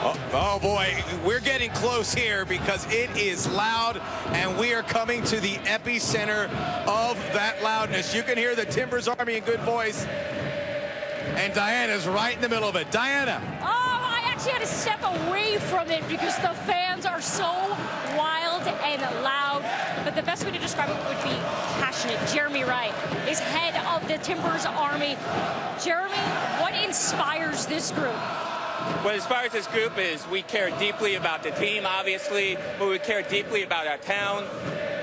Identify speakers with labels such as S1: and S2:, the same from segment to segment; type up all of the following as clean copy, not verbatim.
S1: Oh boy, we're getting close here because it is loud, and we are coming to the epicenter of that loudness. You can hear the Timbers Army in good voice, and Diana's right in the middle of it. Diana.
S2: Oh, I actually had to step away from it because the fans are so wild and loud. But the best way to describe it would be passionate. Jeremy Wright is head of the Timbers Army. Jeremy, what inspires this group?
S3: What inspires this group is we care deeply about the team, obviously, but we care deeply about our town.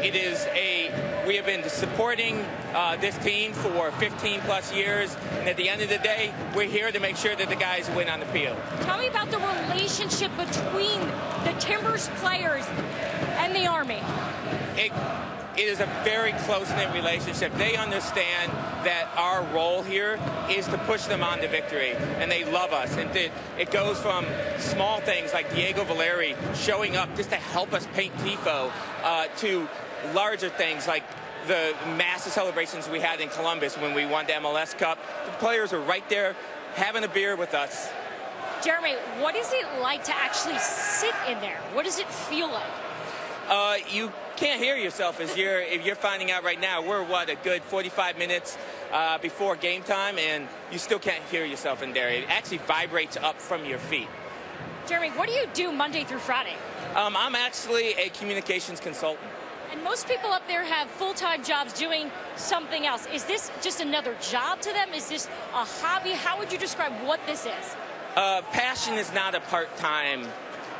S3: We have been supporting this team for 15+ years, and at the end of the day, we're here to make sure that the guys win on the field.
S2: Tell me about the relationship between the Timbers players and the Army.
S3: It is a very close-knit relationship. They understand that our role here is to push them on to victory, and they love us. And it goes from small things like Diego Valeri showing up just to help us paint tifo to larger things like the massive celebrations we had in Columbus when we won the MLS Cup. The players were right there having a beer with us.
S2: Jeremy, what is it like to actually sit in there? What does it feel like?
S3: You can't hear yourself if you're finding out right now. We're, a good 45 minutes before game time, and you still can't hear yourself in there. It actually vibrates up from your feet.
S2: Jeremy, what do you do Monday through Friday?
S3: I'm actually a communications consultant.
S2: And most people up there have full-time jobs doing something else. Is this just another job to them? Is this a hobby? How would you describe what this is?
S3: Passion is not a part-time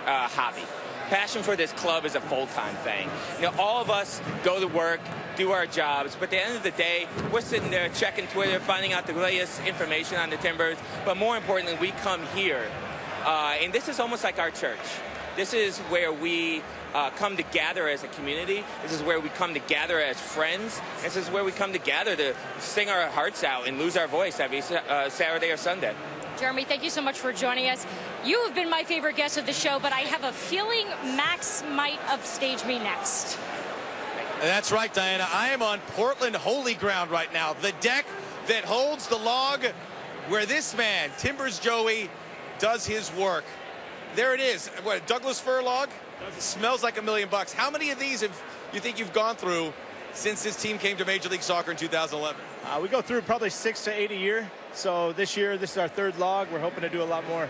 S3: hobby. Passion for this club is a full-time thing. You know, all of us go to work, do our jobs, but at the end of the day, we're sitting there checking Twitter, finding out the latest information on the Timbers, but more importantly, we come here, and this is almost like our church. This is where we come to gather as a community. This is where we come to gather as friends. This is where we come to gather to sing our hearts out and lose our voice every Saturday or Sunday.
S2: Jeremy, thank you so much for joining us. You have been my favorite guest of the show, but I have a feeling Max might upstage me next.
S1: That's right, Diana. I am on Portland holy ground right now. The deck that holds the log where this man, Timbers Joey, does his work. There it is. What, a Douglas fir log? It smells like $1 million. How many of these have you think you've gone through since this team came to Major League Soccer in 2011?
S4: We go through probably 6 to 8 a year. So this year, this is our 3rd log. We're hoping to do a lot more.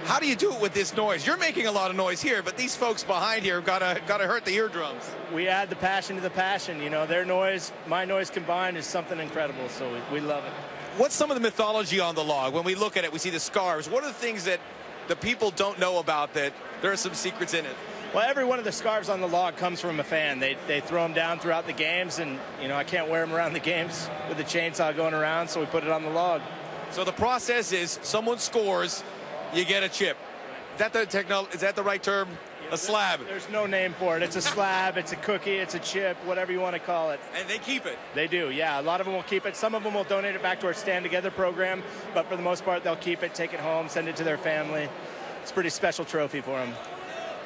S1: How do you do it with this noise? You're making a lot of noise here, but these folks behind here gotta hurt the eardrums.
S4: We add the passion to the passion. You know, their noise, my noise combined is something incredible. So we love it.
S1: What's some of the mythology on the log? When we look at it, we see the scarves. What are the things that the people don't know about that there are some secrets in it?
S4: Well, every one of the scarves on the log comes from a fan. They throw them down throughout the games, and, you know, I can't wear them around the games with the chainsaw going around, so we put it on the log.
S1: So the process is someone scores, you get a chip. Is that the right term? A slab.
S4: There's no name for it. It's a slab, it's a cookie, it's a chip, whatever you want to call it.
S1: And they keep it?
S4: They do, yeah. A lot of them will keep it. Some of them will donate it back to our Stand Together program, but for the most part, they'll keep it, take it home, send it to their family. It's a pretty special trophy for them.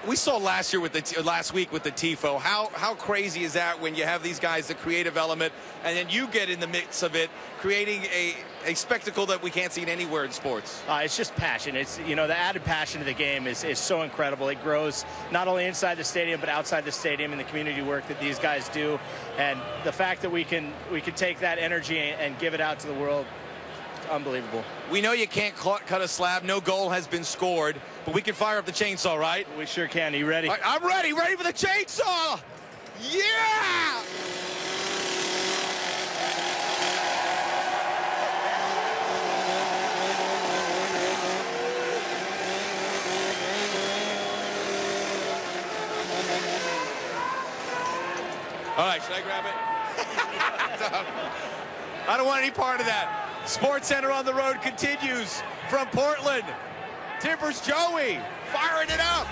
S1: We saw last week with the tifo. How crazy is that when you have these guys, the creative element, and then you get in the mix of it, creating a spectacle that we can't see anywhere in sports?
S4: It's just passion. It's, you know, the added passion of the game is so incredible. It grows not only inside the stadium but outside the stadium and the community work that these guys do, and the fact that we can take that energy and give it out to the world. Unbelievable. We know you can't cut a slab. No goal has been scored, but we can fire up the chainsaw, right? We sure can. Are you ready? I'm ready. Ready for the chainsaw. Yeah! All right, should I grab it? I don't want any part of that. SportsCenter on the road continues from Portland. Timbers Joey firing it up.